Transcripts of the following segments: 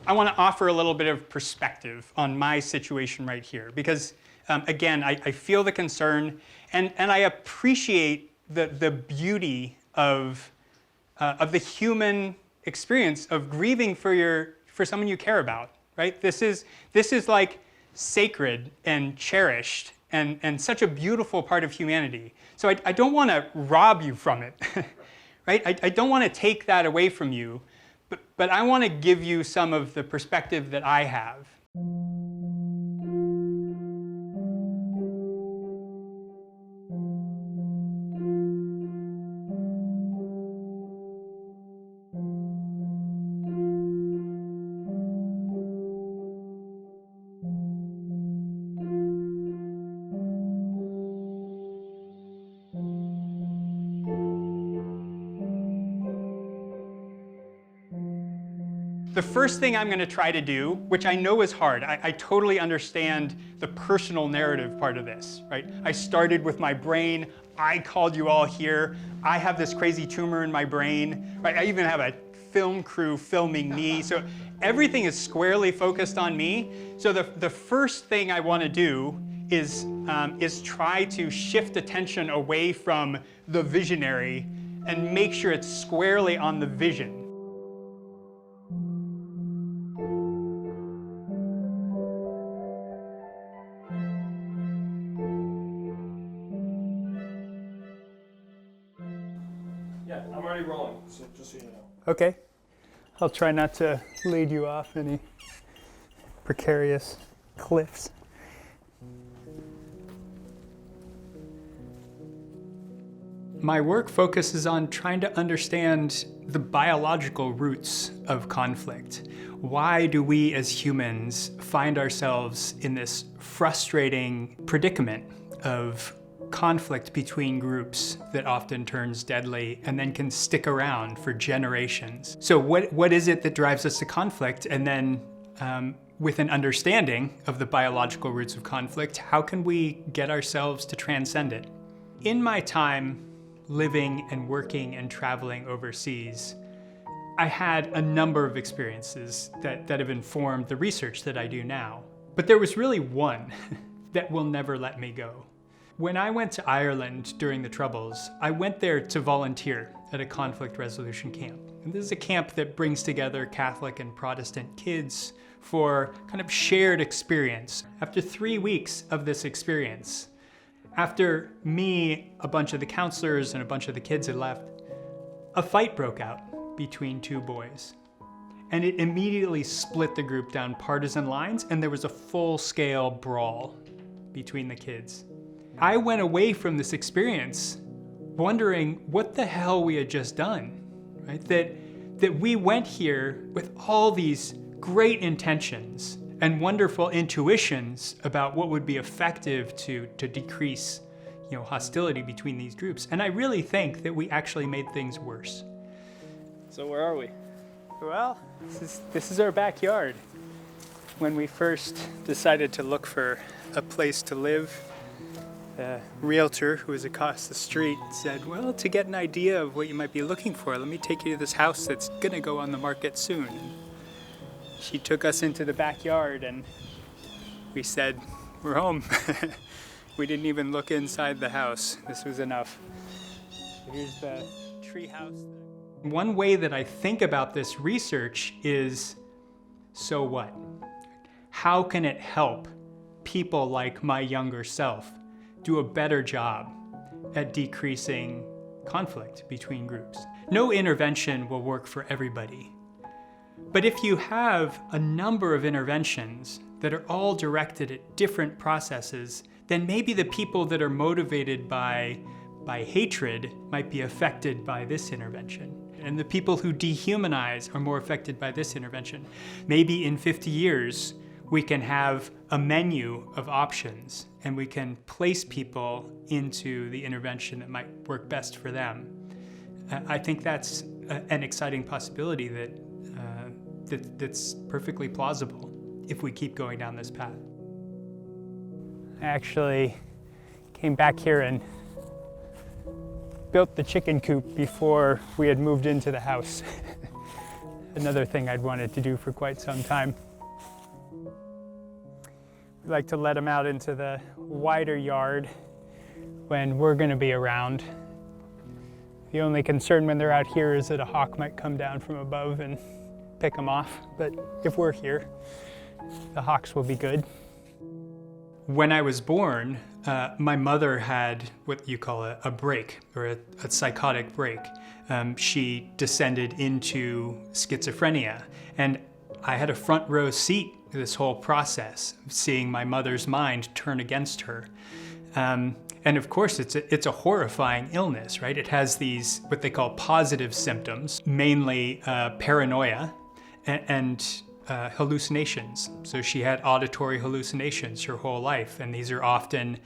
I want to offer a little bit of perspective on my situation right here because, again, I feel the concern and I appreciate the beauty of the human experience of grieving for someone you care about, right? This is like sacred and cherished and such a beautiful part of humanity. So I don't want to rob you from it, right? I don't want to take that away from you, but I want to give you some of the perspective that I have. The first thing I'm going to try to do, which I know is hard, I totally understand the personal narrative part of this, right? I started with my brain, I called you all here, I have this crazy tumor in my brain, right? I even have a film crew filming me, so everything is squarely focused on me. So the first thing I want to do is try to shift attention away from the visionary and make sure it's squarely on the vision. Yeah, I'm already rolling, so just so you know. Okay. I'll try not to lead you off any precarious cliffs. My work focuses on trying to understand the biological roots of conflict. Why do we as humans find ourselves in this frustrating predicament of conflict between groups that often turns deadly and then can stick around for generations? So what is it that drives us to conflict? And then with an understanding of the biological roots of conflict, how can we get ourselves to transcend it? In my time living and working and traveling overseas, I had a number of experiences that have informed the research that I do now. But there was really one that will never let me go. When I went to Ireland during the Troubles, I went there to volunteer at a conflict resolution camp. And this is a camp that brings together Catholic and Protestant kids for kind of shared experience. After 3 weeks of this experience, after me, a bunch of the counselors, and a bunch of the kids had left, a fight broke out between two boys. And it immediately split the group down partisan lines, and there was a full-scale brawl between the kids. I went away from this experience wondering what the hell we had just done, right? That we went here with all these great intentions and wonderful intuitions about what would be effective to decrease, hostility between these groups. And I really think that we actually made things worse. So where are we? Well, this is our backyard. When we first decided to look for a place to live, the realtor who was across the street said, well, to get an idea of what you might be looking for, let me take you to this house that's gonna go on the market soon. She took us into the backyard and we said, we're home. We didn't even look inside the house. This was enough. Here's the tree house. One way that I think about this research is, so what? How can it help people like my younger self do a better job at decreasing conflict between groups? No intervention will work for everybody. But if you have a number of interventions that are all directed at different processes, then maybe the people that are motivated by hatred might be affected by this intervention. And the people who dehumanize are more affected by this intervention. Maybe in 50 years, we can have a menu of options and we can place people into the intervention that might work best for them. I think that's an exciting possibility that's perfectly plausible if we keep going down this path. I actually came back here and built the chicken coop before we had moved into the house. another thing I'd wanted to do for quite some time. We like to let them out into the wider yard when we're going to be around. The only concern when they're out here is that a hawk might come down from above and pick them off, but if we're here, the hawks will be good. When I was born, my mother had what you call a break, or a psychotic break. She descended into schizophrenia, and I had a front row seat to this whole process, seeing my mother's mind turn against her. And of course, it's a horrifying illness, right? It has these, what they call positive symptoms, mainly paranoia and hallucinations. So she had auditory hallucinations her whole life, and these are often,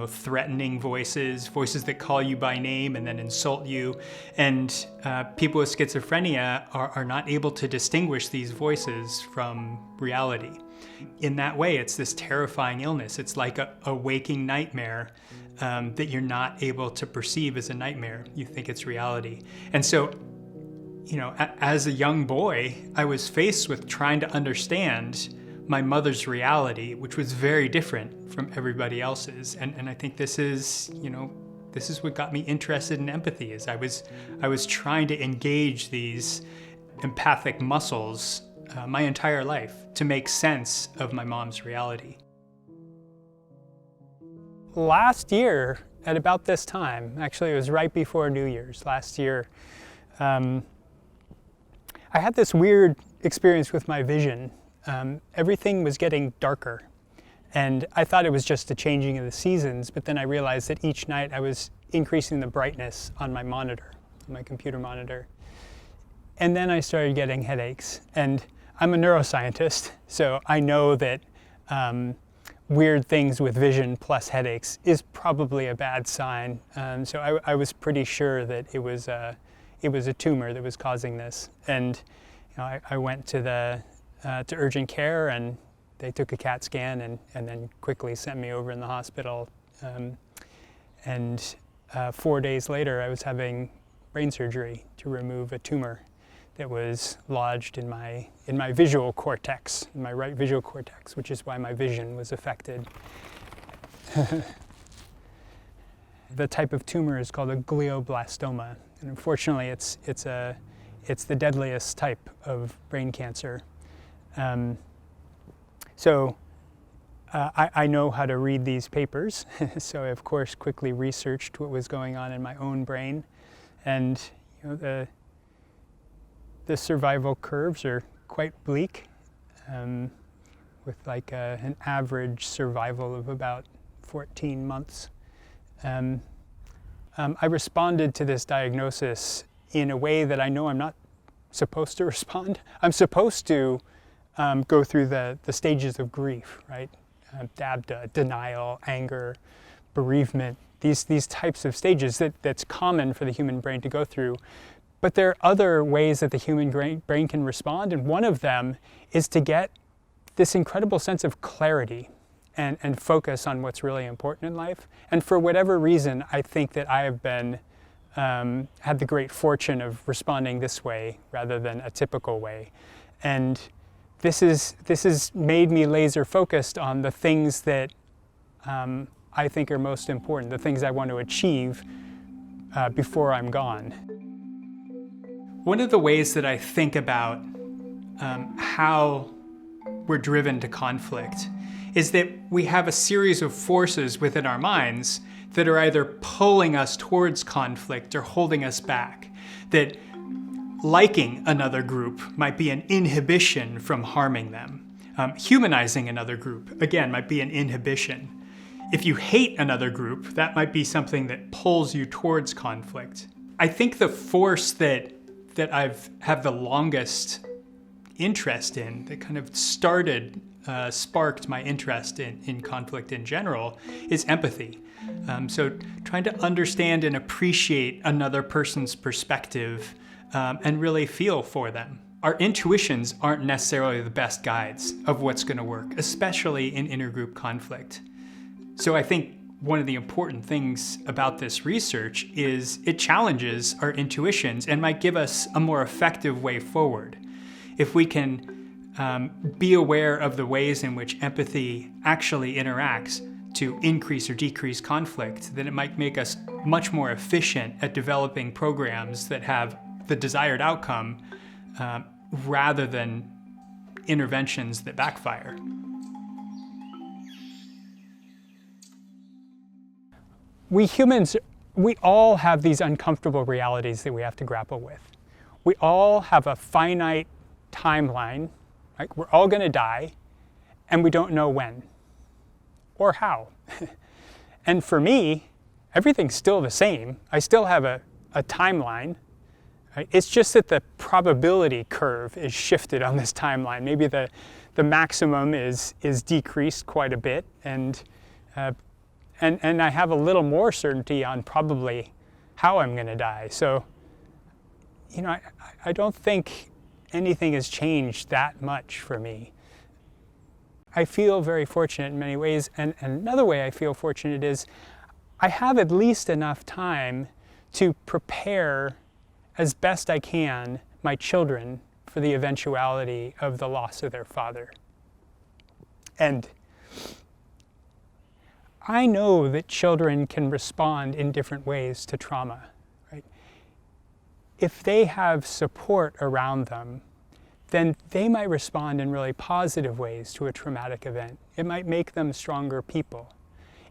threatening voices that call you by name and then insult you. And people with schizophrenia are not able to distinguish these voices from reality. In that way, it's this terrifying illness. It's like a waking nightmare that you're not able to perceive as a nightmare. You think it's reality. And so, as a young boy, I was faced with trying to understand my mother's reality, which was very different from everybody else's. And I think this is what got me interested in empathy, is I was trying to engage these empathic muscles my entire life to make sense of my mom's reality. Last year, at about this time, actually it was right before New Year's last year, I had this weird experience with my vision. Everything was getting darker, and I thought it was just the changing of the seasons, but then I realized that each night I was increasing the brightness on my monitor, my computer monitor. And then I started getting headaches, and I'm a neuroscientist, so I know that weird things with vision plus headaches is probably a bad sign. So I was pretty sure that it was a tumor that was causing this. And I went to urgent care, and they took a CAT scan and then quickly sent me over in the hospital. 4 days later, I was having brain surgery to remove a tumor that was lodged in my visual cortex, in my right visual cortex, which is why my vision was affected. The type of tumor is called a glioblastoma, and unfortunately, it's the deadliest type of brain cancer. So I know how to read these papers, so I of course quickly researched what was going on in my own brain, and the survival curves are quite bleak, with like an average survival of about 14 months. I responded to this diagnosis in a way that I know I'm not supposed to respond. I'm supposed to go through the stages of grief, right? DABDA, denial, anger, bereavement, these types of stages that's common for the human brain to go through. But there are other ways that the human brain can respond, and one of them is to get this incredible sense of clarity and focus on what's really important in life. And for whatever reason, I think that I have been had the great fortune of responding this way rather than a typical way. And this has made me laser focused on the things that I think are most important, the things I want to achieve before I'm gone. One of the ways that I think about how we're driven to conflict is that we have a series of forces within our minds that are either pulling us towards conflict or holding us back. That liking another group might be an inhibition from harming them. Humanizing another group, again, might be an inhibition. If you hate another group, that might be something that pulls you towards conflict. I think the force that I've had the longest interest in, that kind of sparked my interest in conflict in general, is empathy. So trying to understand and appreciate another person's perspective and really feel for them. Our intuitions aren't necessarily the best guides of what's going to work, especially in intergroup conflict. So I think one of the important things about this research is it challenges our intuitions and might give us a more effective way forward. if we can be aware of the ways in which empathy actually interacts to increase or decrease conflict, then it might make us much more efficient at developing programs that have the desired outcome rather than interventions that backfire. We humans, we all have these uncomfortable realities that we have to grapple with. We all have a finite timeline, right? We're all gonna die, and we don't know when or how. And for me, everything's still the same. I still have a timeline. Right? It's just that the probability curve is shifted on this timeline. Maybe the maximum is decreased quite a bit, and I have a little more certainty on probably how I'm going to die. So, you know, I don't think anything has changed that much for me. I feel very fortunate in many ways, and another way I feel fortunate is I have at least enough time to prepare as best I can my children for the eventuality of the loss of their father. And I know that children can respond in different ways to trauma, right? If they have support around them, then they might respond in really positive ways to a traumatic event. It might make them stronger people.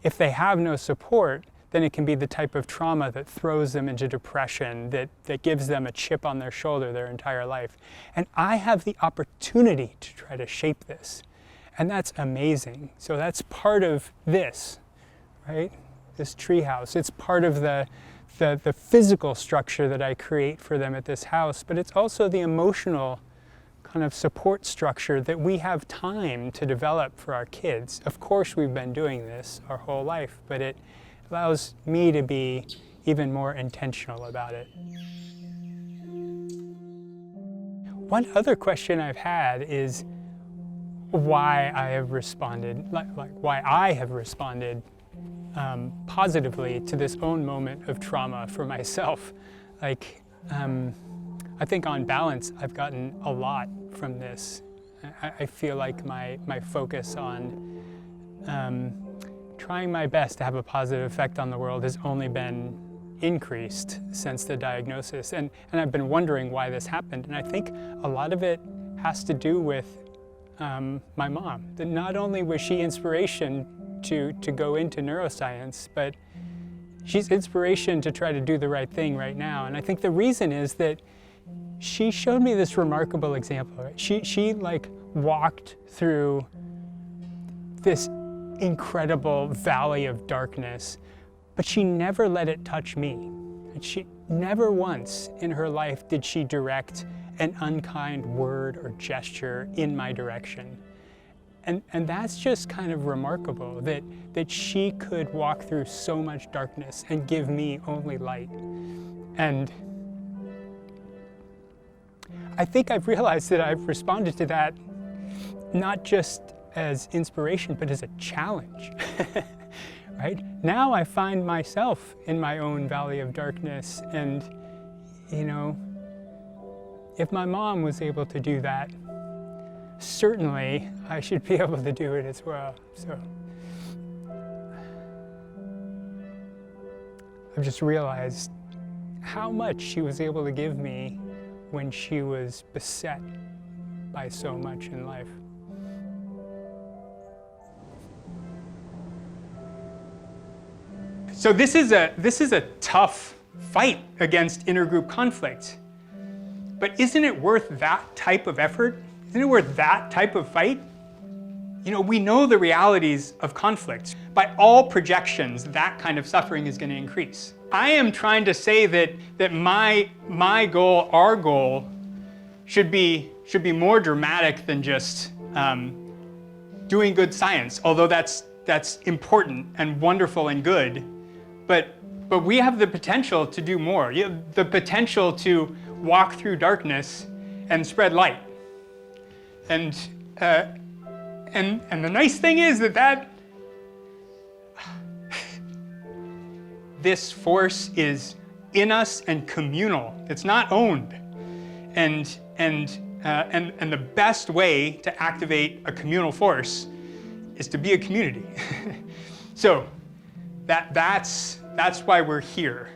If they have no support, then it can be the type of trauma that throws them into depression, that gives them a chip on their shoulder their entire life. And I have the opportunity to try to shape this. And that's amazing. So that's part of this, right? This treehouse. It's part of the physical structure that I create for them at this house, but it's also the emotional kind of support structure that we have time to develop for our kids. Of course, we've been doing this our whole life, but it allows me to be even more intentional about it. One other question I've had is why I have responded, like why I have responded positively to this own moment of trauma for myself. Like, I think on balance, I've gotten a lot from this. I feel like my focus on trying my best to have a positive effect on the world has only been increased since the diagnosis. And I've been wondering why this happened. And I think a lot of it has to do with my mom. That not only was she inspiration to go into neuroscience, but she's inspiration to try to do the right thing right now. And I think the reason is that she showed me this remarkable example. Right? She like walked through this incredible valley of darkness, but she never let it touch me. And she never once in her life did she direct an unkind word or gesture in my direction. And that's just kind of remarkable that she could walk through so much darkness and give me only light. And I think I've realized that I've responded to that not just as inspiration, but as a challenge, right? Now I find myself in my own valley of darkness, and, you know, if my mom was able to do that, certainly I should be able to do it as well. So I've just realized how much she was able to give me when she was beset by so much in life. So this is a tough fight against intergroup conflict. But isn't it worth that type of effort? Isn't it worth that type of fight? You know, we know the realities of conflict. By all projections, that kind of suffering is going to increase. I am trying to say that my goal, our goal, should be more dramatic than just doing good science, although that's important and wonderful and good. But we have the potential to do more. You have the potential to walk through darkness and spread light. And the nice thing is that this force is in us and communal. It's not owned. And And the best way to activate a communal force is to be a community. So that's why we're here.